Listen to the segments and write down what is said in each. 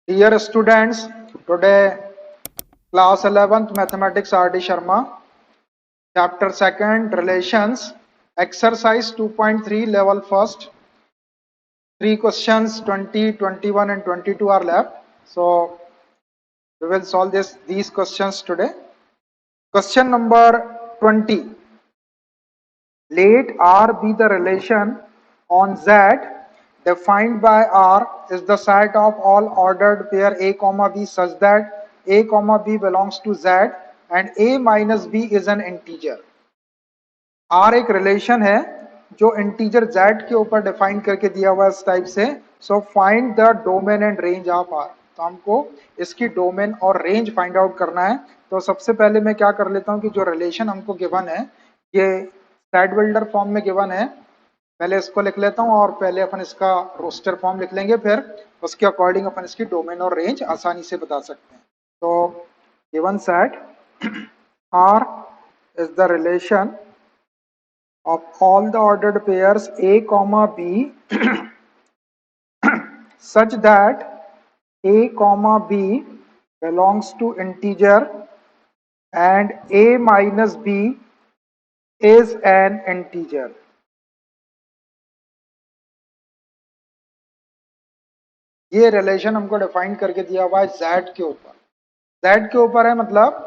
Dear students, today class 11th mathematics R.D. Sharma, chapter 2nd relations, exercise 2.3 level first, 3 questions 20, 21 and 22 are left. So we will solve these questions today. Question number 20. Let R be the relation on Z defined by R is the set of all ordered pair A, B such that A, B belongs to Z and A minus B is an integer. R एक relation है जो integer Z के ऊपर define करके दिया हुआ है इस टाइप से. So find the domain and range of R. तो हमको इसकी डोमेन और रेंज फाइंड आउट करना है. तो सबसे पहले मैं क्या कर लेता हूं कि जो रिलेशन हमको गिवन है ये सेट बिल्डर फॉर्म में गिवन है. पहले इसको लिख लेता हूं और पहले अपन इसका रोस्टर फॉर्म लिख लेंगे, फिर उसके अकॉर्डिंग अपन इसकी डोमेन और रेंज आसानी से बता सकते हैं. तो given set R is the relation of all the ordered pairs A, B such that A, B belongs to integer and A minus B is an integer. ये रिलेशन हमको डिफाइन करके दिया हुआ है Z के ऊपर. Z के ऊपर है मतलब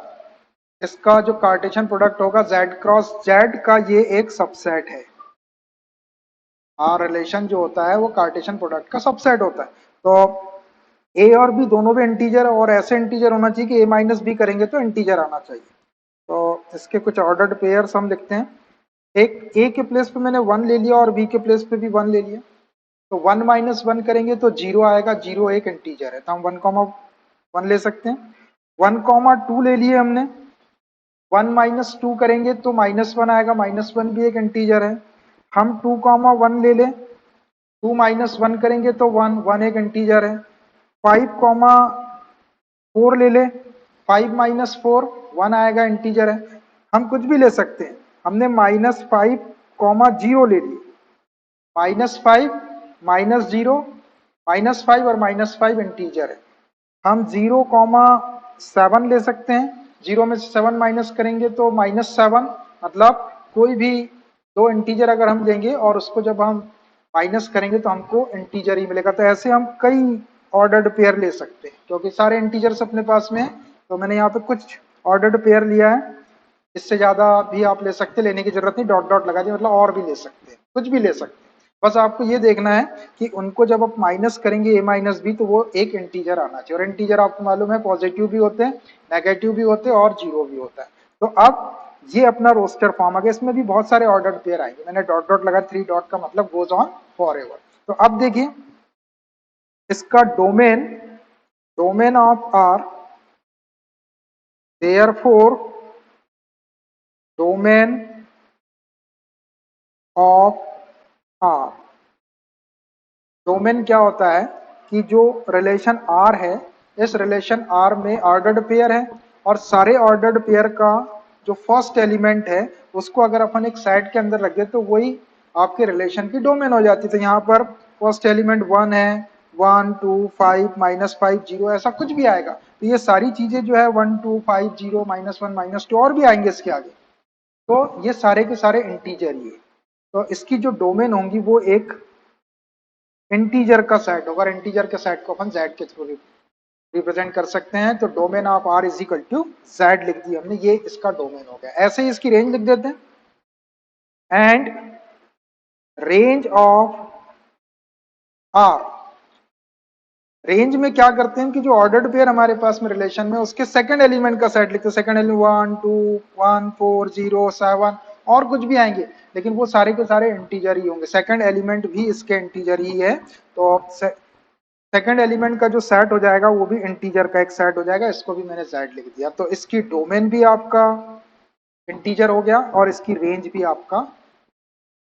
इसका जो कार्टेशियन प्रोडक्ट होगा Z क्रॉस Z का ये एक सबसेट है. रिलेशन जो होता है वो कार्टेशियन प्रोडक्ट का सबसेट होता है. तो ए और बी दोनों भी इंटीजर और ऐसे इंटीजर होना चाहिए कि ए माइनस बी करेंगे तो इंटीजर आना चाहिए. तो इसके कुछ ऑर्डर्ड पेयर्स हम लिखते हैं. एक ए के प्लेस पे मैंने 1 ले लिया और बी के प्लेस पे भी 1 ले लिया. तो 1 माइनस 1 करेंगे तो 0 आएगा. 0 एक इंटीजर है तो हम 1, 1 ले सकते हैं. 1, 2 ले लिए हमने. 1 माइनस 2 करेंगे तो -1 आएगा. -1 भी एक इंटीजर है. हम 2, 1 ले लें. 2 माइनस 1 करेंगे तो 1 एक इंटीजर है. 5, 4 ले ले. 5 माइनस 4 1 आएगा, इंटीजर है. हम कुछ भी ले सकते हैं. हमने -5, 0 ले ली. -5 -0 -5 और -5 इंटीजर है. हम 0, 7 ले सकते हैं. 0 में से 7 माइनस करेंगे तो -7, मतलब कोई भी दो इंटीजर अगर हम लेंगे और उसको जब हम माइनस करेंगे तो हमको इंटीजर ही मिलेगा. तो ऐसे हम कई ऑर्डर्ड पेयर ले सकते हैं क्योंकि सारे इंटीजर्स अपने पास में. तो मैंने यहाँ पे कुछ ऑर्डर्ड पेयर लिया है. इससे ज्यादा भी आप ले सकते हैं, लेने की जरूरत नहीं. डॉट डॉट लगा दिया मतलब और भी ले सकते हैं, कुछ भी ले सकते हैं. बस आपको ये देखना है कि उनको जब आप माइनस करेंगे ए माइनस बी तो वो एक इंटीजर आना चाहिए. और इंटीजर आपको मालूम है पॉजिटिव भी होते हैं, नेगेटिव भी होते हैं और जीरो भी होता है. तो अब ये अपना रोस्टर फॉर्म आ गया. इसमें भी बहुत सारे ऑर्डर्ड पेयर आएंगे. मैंने डॉट डॉट लगा. 3 डॉट का मतलब गोज ऑन फॉर एवर. तो अब देखिए इसका domain of R. Therefore domain of R. Domain क्या होता है कि जो रिलेशन आर है, इस रिलेशन आर में ऑर्डर्ड पेयर है और सारे ऑर्डर्ड पेयर का जो फर्स्ट एलिमेंट है उसको अगर अपन एक सेट के अंदर रख दे तो वही आपके रिलेशन की डोमेन हो जाती है. तो यहाँ पर फर्स्ट एलिमेंट 1 है. 1, 2, 5 -5 0 ऐसा कुछ भी आएगा. तो ये सारी चीजें जो है 1, 2, 5 0 -1 -2 और भी आएंगे इसके आगे. तो ये सारे के सारे इंटीजर ही है. तो इसकी जो डोमेन होंगी वो एक इंटीजर का सेट होगा. इंटीजर के सेट को अपन जेड के थ्रू रिप्रेजेंट कर सकते हैं. तो domain of R is equal to Z लिख दी हमने. ये इसका डोमेन हो गया. ऐसे ही इसकी रेंज लिख देते हैं. And range of R. Range में क्या करते हैं कि जो ऑर्डर्ड पेयर हमारे पास में रिलेशन में उसके सेकंड एलिमेंट का सेट लिखते हैं. सेकंड एलिमेंट 1, 2, 1, 4, 0, 7 और कुछ भी आएंगे लेकिन वो सारे के सारे इंटीजर ही होंगे. सेकंड एलिमेंट भी इसके इंटीजर ही है. तो सेकंड एलिमेंट का जो सेट हो जाएगा वो भी इंटीजर का एक सेट हो जाएगा. इसको भी मैंने जेड लिख दिया. तो इसकी डोमेन भी आपका इंटीजर हो गया और इसकी रेंज भी आपका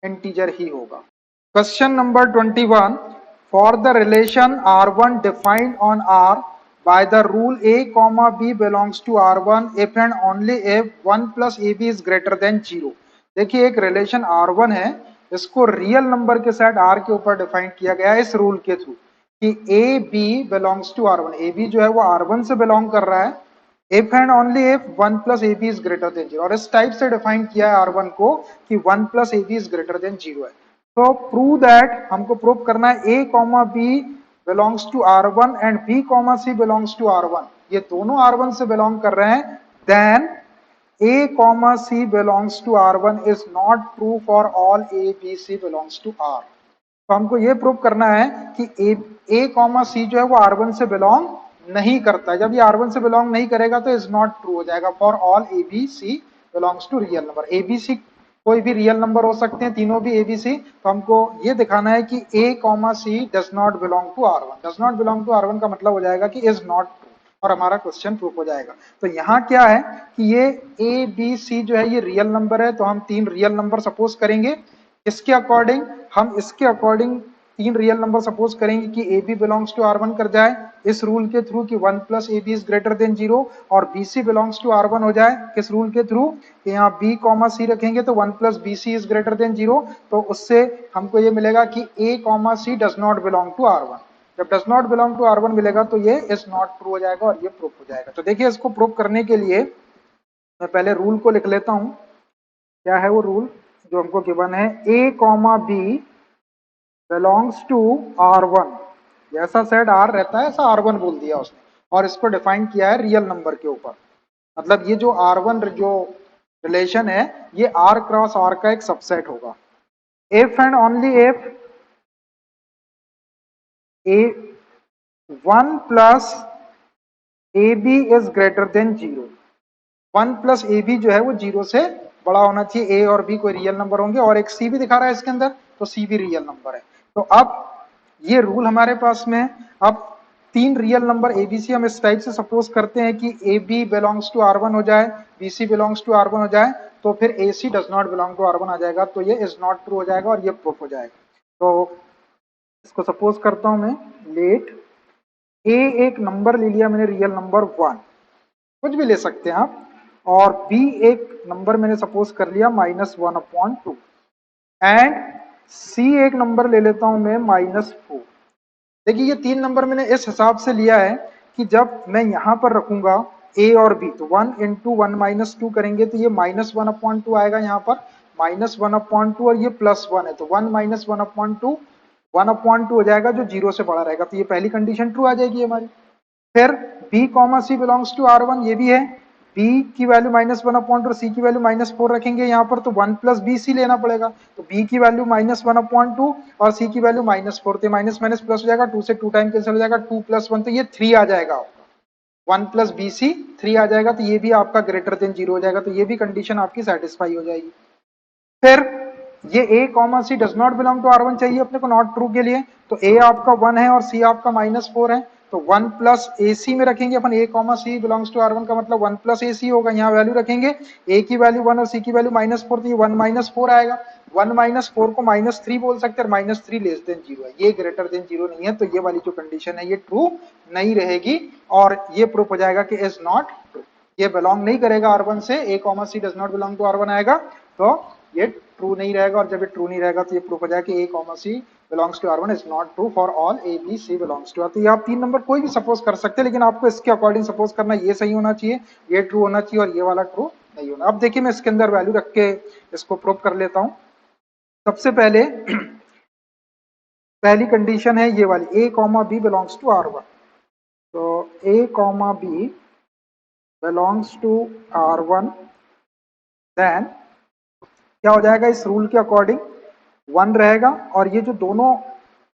इंटीजर ही होगा. Question number 21. For the relation R1 defined on R by the rule A, B belongs to R1 if and only if 1 plus AB is greater than 0. देखिए एक रिलेशन R1 है, इसको रियल नंबर के set R के ऊपर define किया गया है इस रूल के थ्रू कि A B belongs to R1, A B जो है वो R1 से बिलोंग कर रहा है, if and only if 1 plus A B is greater than zero, और इस टाइप से डिफाइन किया है R1 को कि 1 plus A B is greater than zero है। तो प्रूव दैट, हमको प्रूव करना है A comma B belongs to R1 and B comma C belongs to R1, ये दोनों R1 से बिलोंग कर रहे हैं, then A comma C belongs to R1 is not true for all A, B, C belongs to R। तो हमको ये prove करना है कि A comma C जो है वो R1 से बिलोंग नहीं करता है। जब ये R1 से बिलोंग नहीं करेगा तो इज नॉट ट्रू हो जाएगा for all A, B, C belongs to real number. A, B, C कोई भी रियल नंबर हो सकते हैं, तीनों भी A, B, C। तो हमको ये दिखाना है कि A comma C does not belong to R1। Does not belong to R1 का मतलब हो जाएगा कि इज नॉट, और हमारा क्वेश्चन प्रूफ हो जाएगा। तो यहाँ क्या है कि ये ए बी सी जो है ये रियल नंबर है, तो हम तीन रियल नंबर सपोज करेंगे। इसके अकॉर्डिंग हम इसके अकॉर्डिंग तीन रियल नंबर सपोज करेंगे कि A B belongs to R1 कर जाए इस रूल के थ्रू कि 1 plus A B is greater than zero, और B C belongs to R1 हो जाए किस रूल के थ्रू कि यहाँ बी कॉमा सी रखेंगे तो 1 plus B C is greater than zero, तो उससे हमको ये मिलेगा कि A comma C does not belong to R1। जब does not belong to R1 मिलेगा तो ये इज नॉट ट्रू हो जाएगा और ये प्रूफ हो जाएगा। तो देखिए इसको प्रूफ करने के लिए मैं पहले रूल को लिख लेता हूं। क्या है वो रूल जो हमको गिवन है, A comma B belongs to R1, जैसा सेट R रहता है ऐसा R1 बोल दिया उसने, और इसको डिफाइन किया है रियल नंबर के ऊपर। मतलब ये जो R1 जो रिलेशन है ये R क्रॉस R का एक सबसेट होगा। If and only if A 1 plus A B is greater than zero, 1 plus A B जो है वो जीरो से बड़ा होना चाहिए। ए और बी कोई रियल नंबर होंगे, और एक सी भी दिखा रहा है इसके अंदर, तो सी भी रियल नंबर है। तो अब ये रूल हमारे पास में, अब तीन रियल नंबर एबीसी हम इस टाइप से सपोज करते हैं कि A B belongs to R1 हो जाए, B C belongs to R1 हो जाए, तो फिर A C does not belong to R1 आ जाएगा, तो ये इज नॉट ट्रू हो जाएगा और ये प्रूफ हो जाएगा। तो इसको सपोज करता हूं मैं, लेट ए एक नंबर ले लिया मैंने रियल नंबर 1, कुछ भी ले सकते हैं आप, और बी एक नंबर मैंने सपोज कर लिया -1/2, एंड सी एक नंबर ले लेता हूं मैं -4। देखिए ये तीन नंबर मैंने इस हिसाब से लिया है कि जब मैं यहां पर रखूंगा ए और बी, तो 1 इंटू 1 - 2 करेंगे तो ये -1/2 आएगा यहाँ पर, -1/2, और ये +1 है तो 1 - 1/2 1/2 हो जाएगा जो जीरो से बड़ा रहेगा, तो ये पहली कंडीशन ट्रू आ जाएगी हमारी। फिर B comma C belongs to R1, ये भी है, बी की वैल्यू -1/2 और सी की वैल्यू -4 रखेंगे यहाँ पर, तो 1 प्लस बी सी लेना पड़ेगा, तो बी की वैल्यू -1/2 और सी की वैल्यू -4, तो माइनस माइनस प्लस हो जाएगा, 2 से 2 टाइम कैंसिल हो जाएगा, 2 + 1 तो ये 3 आ जाएगा आपका, 1 प्लस बी सी 3 आ जाएगा, तो ये भी आपका ग्रेटर देन जीरो हो जाएगा, तो ये भी कंडीशन आपकी सेटिस्फाई हो जाएगी। फिर ये A comma C does not belong to R1 चाहिए अपने को नॉट ट्रू के लिए, तो ए आपका 1 है और सी आपका -4 है, तो 1 प्लस ए सी में रखेंगे अपन, A comma C belongs to R1 का मतलब 1 प्लस ए सी होगा, यहाँ वैल्यू रखेंगे, ए की वैल्यू 1 और सी की वैल्यू -4, तो ये 1 - 4 आएगा, 1 - 4 को -3 बोल सकते हैं, और -3 लेस देन जीरो है, ये ग्रेटर देन जीरो नहीं है, तो ये वाली जो कंडीशन है ये ट्रू नहीं रहेगी, और ये प्रूफ हो जाएगा कि इज नॉट ट्रू, ये बिलोंग नहीं करेगा R1 से, A comma C does not belong to R1 आएगा, तो ये ट्रू नहीं रहेगा, और जब ये ट्रू नहीं रहेगा तो ये प्रूफ हो जाएगा कि A comma C belongs to R1 is not true for all A B C belongs to R। तो ये आप तीन नंबर कोई भी सपोज कर सकते हैं, लेकिन आपको इसके अकॉर्डिंग सपोज करना, ये सही होना चाहिए, ये ट्रू होना चाहिए, और ये वाला ट्रू नहीं होना। अब देखिए मैं इसके अंदर वैल्यू रख के इसको प्रूव कर लेता हूं। सबसे पहले पहली कंडीशन है ये वाली, A comma B belongs to R1, तो A comma B belongs to R1, then क्या हो जाएगा इस रूल के अकॉर्डिंग 1 रहेगा, और ये जो दोनों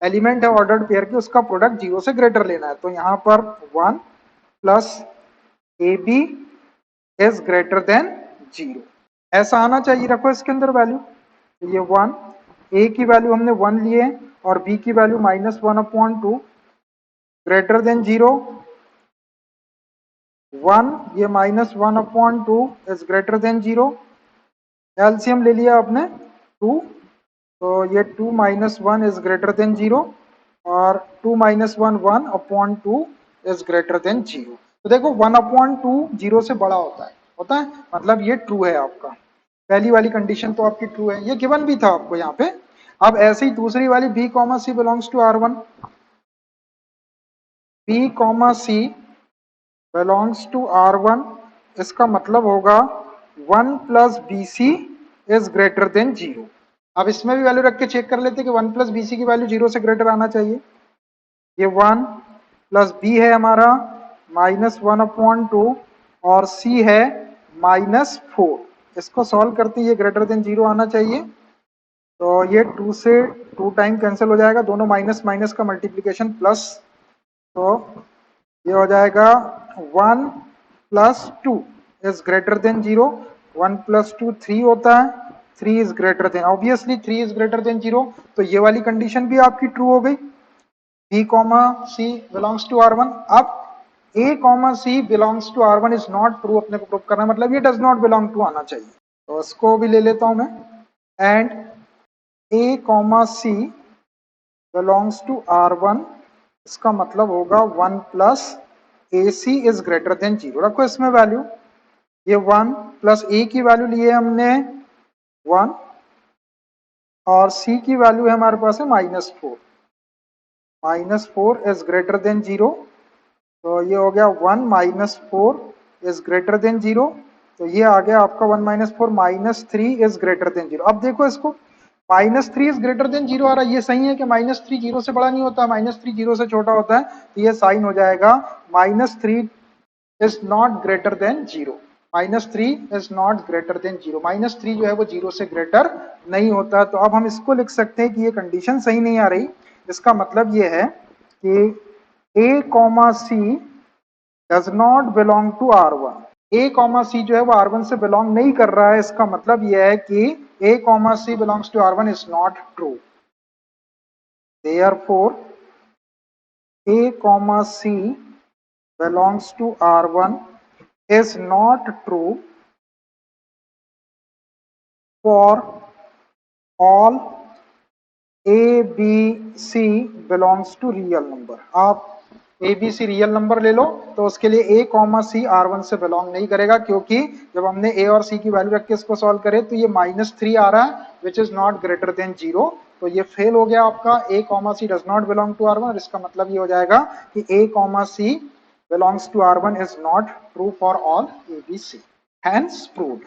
एलिमेंट है ऑर्डर्ड पेयर के उसका प्रोडक्ट जीरो से ग्रेटर लेना है, तो यहाँ पर 1 plus A B is greater than zero, ऐसा आना चाहिए। रखो इसके अंदर वैल्यू, तो ये 1, ए की वैल्यू हमने 1 लिए और बी की वैल्यू -1/2 ग्रेटर देन जीरो, 1 ये -1/2 is greater than zero, LCM ले लिया आपने 2, तो ये 2 - 1 इज ग्रेटर देन जीरो, और 2 - 1 1/2 इज ग्रेटर देन जीरो। तो देखो 1/2 जीरो से बड़ा होता है, मतलब ये ट्रू है आपका, पहली वाली कंडीशन तो आपकी ट्रू है, ये गिवन भी था आपको यहाँ पे। अब ऐसे ही दूसरी वाली B comma C belongs to R1, B comma C belongs to R1, इसका मतलब होगा 1 plus B C is greater than 0। अब इसमें भी वैल्यू रख के चेक कर लेते कि 1 प्लस बी सी की वैल्यू 0 से ग्रेटर आना चाहिए। ये 1 प्लस बी है हमारा -1/2 और सी है -4। इसको सॉल्व करते ये ग्रेटर देन 0 आना चाहिए। तो ये 2 से 2 टाइम कैंसिल हो जाएगा, दोनों माइनस माइनस का मल्टीप्लीकेशन प्लस, तो ये हो जाएगा 1 plus 2 is greater than 0। 1 plus 2 3 होता है, 3 is greater then, obviously 3 is greater than 0, तो ये वाली कंडीशन भी आपकी ट्रू हो गई। B comma C belongs to R1। अब A comma C belongs to R1 is not true, अपने को प्रूव करना मतलब ये डज नॉट बिलोंग टू आना चाहिए, तो इसको भी ले लेता हूं मैं। And A comma C belongs to R1, इसका मतलब होगा 1 plus A C is greater than 0। रखो इसमें वैल्यू, ये 1 प्लस ए की वैल्यू लिए हमने 1 और सी की वैल्यू है हमारे पास है -4। -4 इज ग्रेटर देन 0, तो ये हो गया 1 -4 इज ग्रेटर देन 0, तो ये आ गया आपका 1 -4 -3 इज ग्रेटर देन 0। अब देखो इसको, -3 इज ग्रेटर देन 0 आ रहा है, ये सही है कि -3 0 से बड़ा नहीं होता, -3 0 से छोटा होता है, तो ये साइन हो जाएगा -3 is not greater than 0। -3 is not greater than 0, -3 जो है वो 0 से ग्रेटर नहीं होता। तो अब हम इसको लिख सकते हैं कि ये कंडीशन सही नहीं आ रही। इसका मतलब ये है कि A comma C does not belong to R1। A comma C जो है वो R1 से बिलोंग नहीं कर रहा है, इसका मतलब यह है कि A comma C belongs to R1 is not true. Therefore A comma C belongs to R1 is not true for all A, B, C belongs to real number। आप A, B, C real number ले लो, तो उसके लिए A comma C R1 से belong नहीं करेगा, क्योंकि जब हमने A और C की वैल्यू रख के इसको सॉल्व करे तो ये -3 आ रहा है which is not greater than 0, तो ये फेल हो गया आपका। A comma C does not belong to R1, इसका मतलब ये हो जाएगा कि A comma C belongs to R1 is not true for all A, B, C। Hence proved।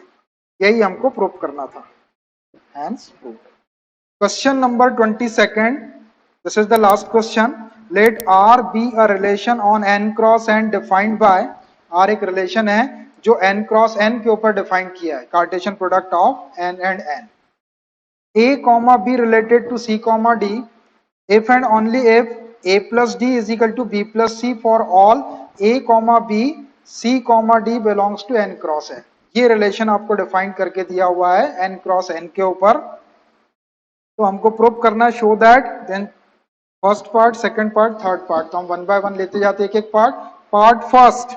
यही हमको प्रूव करना था। Hence proved। Question number 22nd, this is the last question। Let R be a relation on n cross n defined by, R एक relation है जो n cross n के ऊपर define किया है, Cartesian product of n and n। A comma B related to C comma D if and only if A plus D is equal to B plus C for all A comma B C comma D belongs to n cross n। ये relation आपको define करके दिया हुआ है n cross n के ऊपर, तो हमको प्रूव करना है, show that, then first part, second part, third part, तो हम वन बाय वन लेते जाते एक एक part. Part first,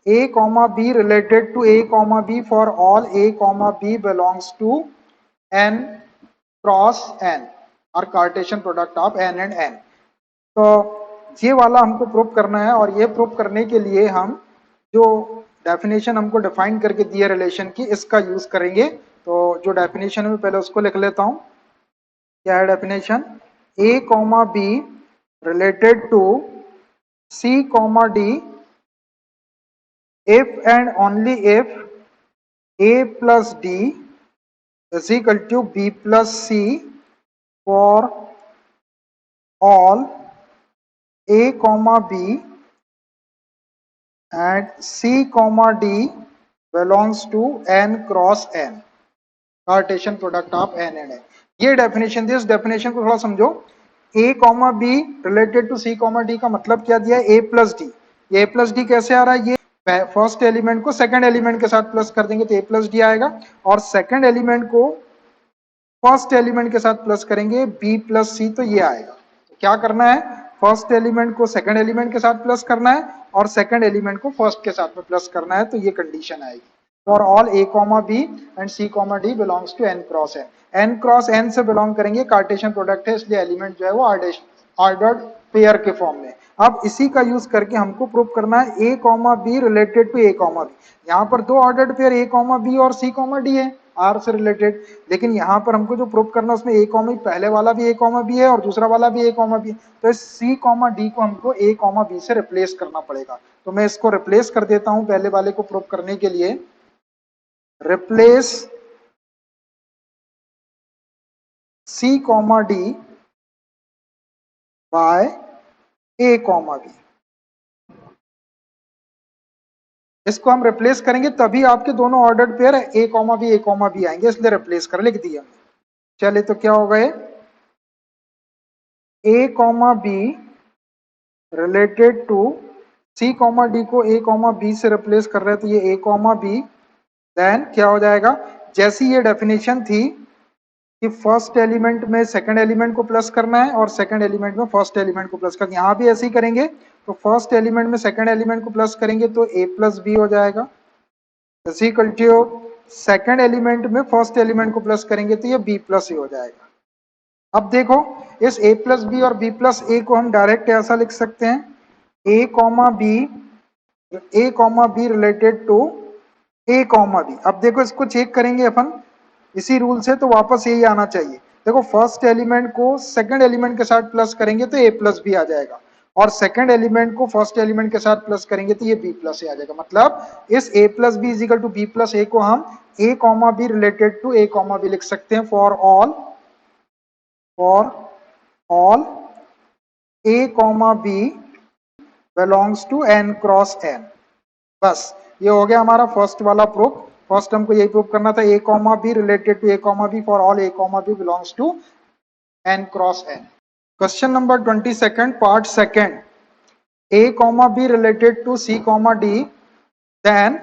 A comma B related to A comma B for all A comma B belongs to n cross n और Cartesian product of n and n। तो ये वाला हमको प्रूव करना है, और ये प्रूव करने के लिए हम जो डेफिनेशन हमको डिफाइन करके दिए रिलेशन की, इसका यूज करेंगे। तो जो डेफिनेशन है पहले उसको लिख लेता हूं। क्या है definition? A comma B related to C comma D if and only if A plus D is equal to B plus C for all A comma B and C comma D belongs to n cross n, Cartesian product of n and n। ये definition थी, इस definition को थोड़ा समझो। A comma B related to C comma D का मतलब क्या दिया है? A plus D. ये A प्लस डी कैसे आ रहा है? ये फर्स्ट एलिमेंट को सेकंड एलिमेंट के साथ प्लस कर देंगे तो A प्लस डी आएगा, और सेकंड एलिमेंट को फर्स्ट एलिमेंट के साथ प्लस करेंगे B प्लस C, तो ये आएगा। तो क्या करना है? फर्स्ट एलिमेंट को सेकंड एलिमेंट के साथ प्लस करना है और सेकंड एलिमेंट को फर्स्ट के साथ में प्लस करना है, तो ये कंडीशन आएगी। For all A comma B and C comma D belongs to n cross n। n cross n से बिलोंग करेंगे, कार्टेशियन प्रोडक्ट है इसलिए एलिमेंट जो है वो ऑर्डर्ड पेयर के फॉर्म में। अब इसी का यूज करके हमको प्रूव करना है A comma B related to A comma B। यहाँ पर दो ordered pair A comma B और C कॉमा D है, आर से रिलेटेड। लेकिन यहाँ पर हमको जो प्रूव करना है उसमें ए कॉमा पहले वाला भी ए कॉमा बी है और दूसरा वाला भी ए कॉमा बी है, तो इस सी कॉमा डी को हमको ए कॉमा बी से रिप्लेस करना पड़ेगा। तो मैं इसको रिप्लेस कर देता हूं पहले वाले को प्रूव करने के लिए। Replace C comma D by A comma B. इसको हम रिप्लेस करेंगे तभी आपके दोनों ordered pair A comma B आएंगे, इसलिए रिप्लेस कर लिख दिया। चलिए तो क्या हो गए, A comma B related to C comma D को ए कॉमा बी से रिप्लेस कर रहे हैं तो ये ए कॉमा बी। देन क्या हो जाएगा, जैसी ये डेफिनेशन थी कि फर्स्ट एलिमेंट में सेकंड एलिमेंट को प्लस करना है और सेकंड एलिमेंट में फर्स्ट एलिमेंट को प्लस करना, यहाँ भी ऐसे ही करेंगे। तो फर्स्ट एलिमेंट में सेकंड एलिमेंट को प्लस करेंगे तो ए प्लस बी हो जाएगा, इसी कल्टियो सेकंड एलिमेंट में फर्स्ट एलिमेंट को प्लस करेंगे तो ये बी प्लस ए हो जाएगा। अब देखो इस a प्लस बी और b प्लस ए को हम डायरेक्ट ऐसा लिख सकते हैं, a comma B related to a comma B. अब देखो इसको चेक करेंगे अपन इसी रूल से तो वापस यही आना चाहिए। देखो फर्स्ट एलिमेंट को सेकंड एलिमेंट के साथ प्लस करेंगे तो a प्लस बी आ जाएगा और सेकंड एलिमेंट को फर्स्ट एलिमेंट के साथ प्लस करेंगे तो ये b प्लस ए आ जाएगा। मतलब इस a plus B is equal to B plus A को हम a comma B related to a comma B लिख सकते हैं for all a comma B belongs to n cross n। बस ये हो गया हमारा फर्स्ट वाला प्रूफ। फर्स्ट हमको यही प्रूफ करना था, a comma B related to a comma B for all a comma B belongs to n cross n। Question number 22 part second, a comma B related to c comma d then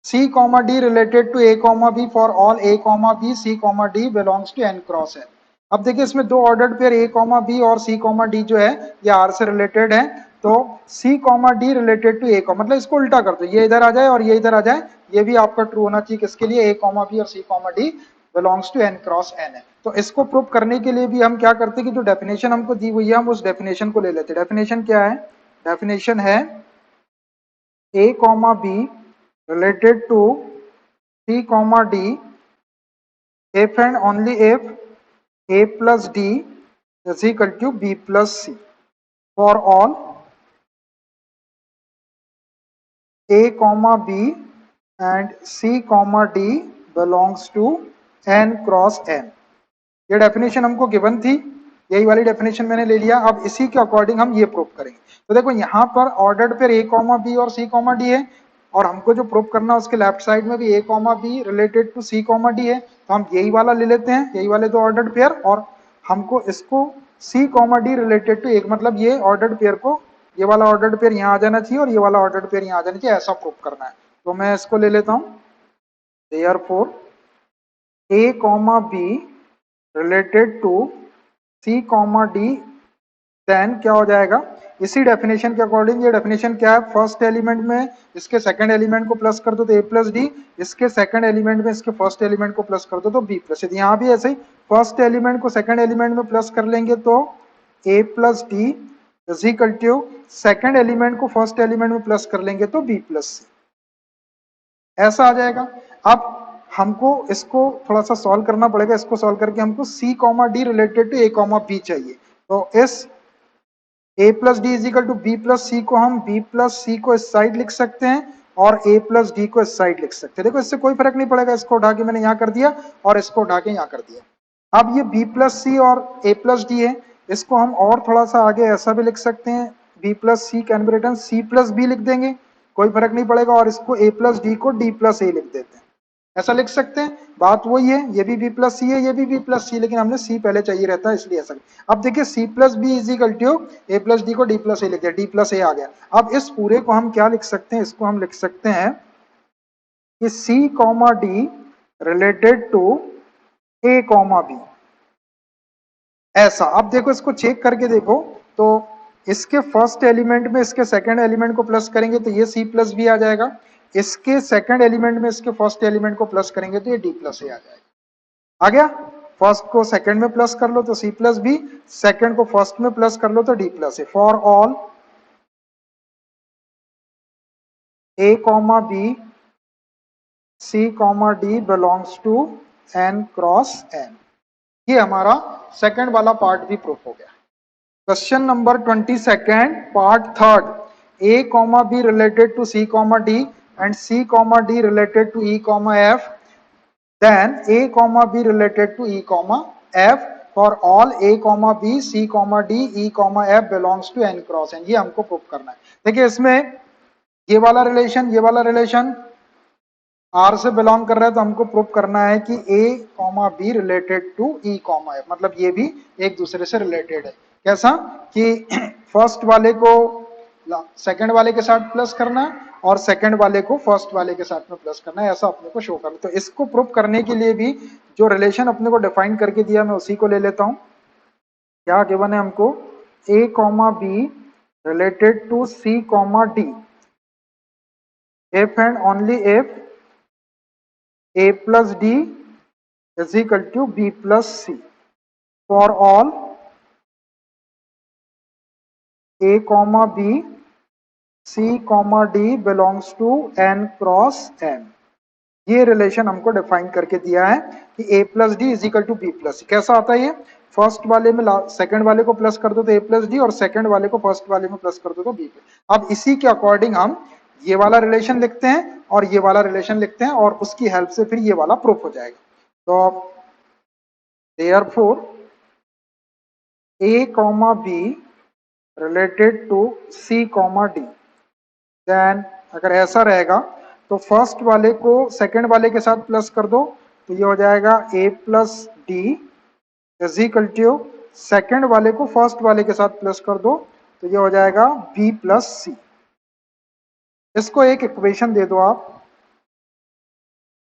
c comma d related to a comma b for all a comma b c comma d belongs to n cross n। अब देखिए इसमें दो ordered pair a comma B और c comma d जो है ये r से related है, तो c comma d related to a का मतलब इसको उल्टा कर दो, ये इधर आ जाए और ये इधर आ जाए, ये भी आपका ट्रू होना चाहिए किसके लिए, a कॉमा बी और c comma d belongs to n cross n है। तो इसको प्रूव करने के लिए भी हम क्या करते हैं कि जो डेफिनेशन हमको दी हुई है हम उस डेफिनेशन को ले लेते हैं। डेफिनेशन क्या है, डेफिनेशन है a comma B related to c comma d if and only if a plus d is equal to b plus c for all a comma b and c comma d belongs to n cross n। ये definition हमको given थी, यही वाली definition मैंने ले लिया। अब इसी के अकॉर्डिंग हम ये प्रूव करेंगे। तो देखो यहाँ पर ordered pair a comma B और c कॉमा डी है और हमको जो प्रूव करना है उसके लेफ्ट साइड में भी a comma B related to c comma D है, तो हम यही वाला ले लेते हैं, यही वाले दो ऑर्डर्ड पेयर, और हमको इसको c comma D related to एक मतलब ये ऑर्डर्ड पेयर को, ये वाला ऑर्डर्ड पेयर यहाँ आ जाना चाहिए और ये वाला ऑर्डर्ड पेयर यहाँ आ जाना चाहिए, ऐसा प्रूव करना है। तो मैं इसको ले लेता हूँ, therefore a comma B related to c comma D, then क्या हो जाएगा इसी डेफिनेशन के अकॉर्डिंग। ये डेफिनेशन क्या है, फर्स्ट एलिमेंट में इसके सेकंड एलिमेंट को प्लस कर दो तो a प्लस डी, इसके सेकंड एलिमेंट में इसके फर्स्ट एलिमेंट को प्लस कर दो तो b प्लस। यहाँ भी ऐसे ही फर्स्ट एलिमेंट को सेकंड एलिमेंट में प्लस कर लेंगे तो a plus D is equal to second element को फर्स्ट एलिमेंट में प्लस कर लेंगे तो b प्लस सी, ऐसा आ जाएगा। अब हमको इसको थोड़ा सा सॉल्व करना पड़ेगा, इसको सॉल्व करके हमको c comma D related to a comma B चाहिए। तो इस a plus D is equal to B plus C को हम b प्लस सी को इस साइड लिख सकते हैं और a प्लस डी को इस साइड लिख सकते हैं। देखो इससे कोई फर्क नहीं पड़ेगा, इसको उठा के मैंने यहाँ कर दिया और इसको उठा के यहाँ कर दिया। अब ये b प्लस सी और a प्लस डी है, इसको हम और थोड़ा सा आगे ऐसा भी लिख सकते हैं, b plus C can be written c plus B लिख देंगे, कोई फर्क नहीं पड़ेगा, और इसको a प्लस डी को d प्लस ए लिख देते हैं, ऐसा लिख सकते हैं। बात वही है, ये भी b प्लस सी है, ये भी b प्लस सी, लेकिन हमने c पहले चाहिए रहता है इसलिए ऐसा। अब देखिए c plus B is equal to a plus D को d प्लस ए लिख दिया, d प्लस ए आ गया। अब इस पूरे को हम क्या लिख सकते हैं, इसको हम लिख सकते हैं कि c comma D related to a comma B, ऐसा। अब देखो इसको चेक करके देखो, तो इसके फर्स्ट एलिमेंट में इसके सेकंड एलिमेंट को प्लस करेंगे तो ये c प्लस बी आ जाएगा, इसके सेकंड एलिमेंट में इसके फर्स्ट एलिमेंट को प्लस करेंगे तो ये d प्लस ए आ जाएगा। आ गया, फर्स्ट को सेकंड में प्लस कर लो तो c प्लस बी, सेकंड को फर्स्ट में प्लस कर लो तो d plus A. For all a comma B C, D belongs to N cross N। ये हमारा सेकंड वाला पार्ट भी प्रूफ हो गया। Question number 22 part third, A, B related to C, D and C, D related to E, F, then A, B related to E, F for all A, B, C, D, E, F belongs to N cross N। ये हमको proof करना है। देखिए इसमें ये वाला relation R से belong कर रहा है, तो हमको प्रूफ करना है कि A, B related to E, F, मतलब ये भी एक दूसरे से रिलेटेड है। कैसा कि फर्स्ट वाले को सेकंड वाले के साथ प्लस करना है और सेकंड वाले को फर्स्ट वाले के साथ में प्लस करना है, ऐसा अपने को शो करना है। तो इसको प्रूफ करने के लिए भी जो रिलेशन अपने को डिफाइन करके दिया मैं उसी को ले लेता हूं। क्या गिवन है हमको? A, B related to C, D if and only if A plus D is equal to B plus C for all A, B, C, D belongs to N cross N। ये relation हमको define करके दिया है कि A plus D is equal to B plus C. कैसा आता है ये? फर्स्ट वाले में सेकंड वाले को प्लस कर दो तो A प्लस डी और सेकंड वाले को फर्स्ट वाले में प्लस कर दो तो बी प्लस। अब इसी के अकॉर्डिंग हम ये वाला रिलेशन लिखते हैं और ये वाला रिलेशन लिखते हैं और उसकी हेल्प से फिर ये वाला प्रूफ हो जाएगा। तो therefore A, B related to C, D, then अगर ऐसा रहेगा तो फर्स्ट वाले को सेकंड वाले के साथ प्लस कर दो तो ये हो जाएगा A plus D is equal to second वाले को फर्स्ट वाले के साथ प्लस कर दो तो ये हो जाएगा B प्लस सी। इसको एक इक्वेशन दे दो आप।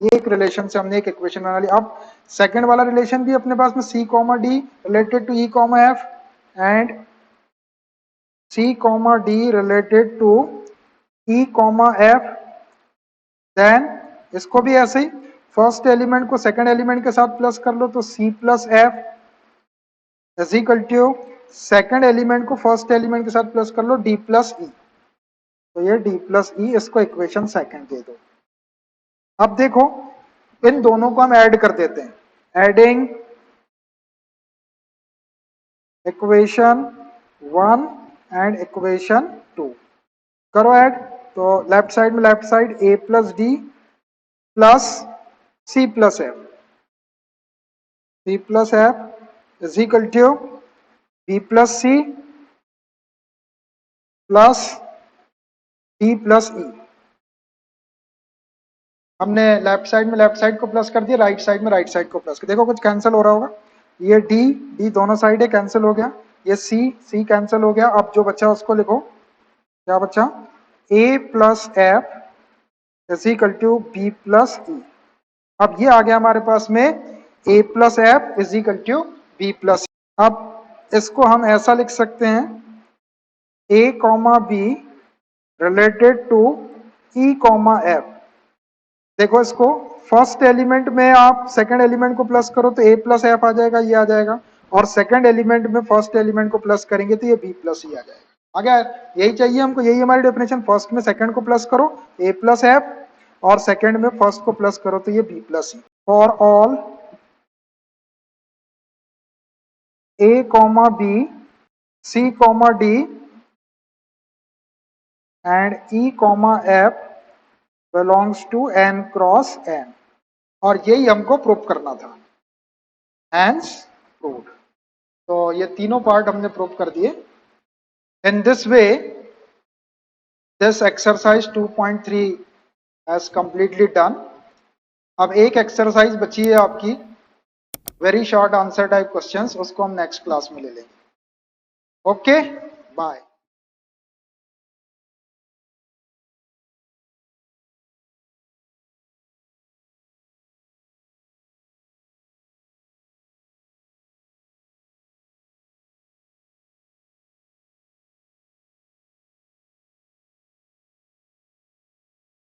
ये एक रिलेशन से हमने एक इक्वेशन बना ली। अब सेकंड वाला रिलेशन भी अपने पास में C, D related to E, F and C, D related to E, F। Then इसको भी ऐसे ही फर्स्ट एलिमेंट को सेकंड एलिमेंट के साथ प्लस कर लो तो C plus F is equal to second element को फर्स्ट एलिमेंट के साथ प्लस कर लो D प्लस E। तो ये D प्लस E, इसको इक्वेशन सेकंड दे दो। अब देखो इन दोनों को हम ऐड कर देते हैं। एडिंग इक्वेशन 1 एंड इक्वेशन 2 करो ऐड। तो लेफ्ट साइड में left side A plus D plus C plus F, C plus F is equal to B plus C plus D plus E। हमने लेफ्ट साइड में left side को plus कर दिया, right side में right side को plus कर। देखो कुछ कैंसिल हो रहा होगा। ये D दोनों साइड है कैंसिल हो गया, ये C कैंसिल हो गया। अब जो बचा उसको लिखो। क्या बचा? A plus F is equal to B plus E। अब ये आ गया हमारे पास में A plus F is equal to B plus. अब इसको हम ऐसा लिख सकते हैं A, B related to E, F। देखो इसको फर्स्ट एलिमेंट में आप सेकंड एलिमेंट को प्लस करो तो A प्लस F आ जाएगा, ये आ जाएगा। और सेकंड एलिमेंट में फर्स्ट एलिमेंट को प्लस करेंगे तो ये B प्लस E आ जाएगा। आ गया? यही चाहिए हमको, यही हमारी डेफिनेशन। फर्स्ट में सेकंड को प्लस करो A प्लस F और सेकंड में फर्स्ट को प्लस करो तो ये B plus E। For all A, B, C, D and E, F belongs to N cross N। और यही हमको प्रूव करना था। Hence proved। तो ये तीनों पार्ट हमने प्रूव कर दिए। In this way this exercise 2.3 has completely done. अब एक एक्सरसाइज बची है आपकी, very short answer type questions, उसको हम नेक्स्ट क्लास में ले लेंगे। Okay, bye.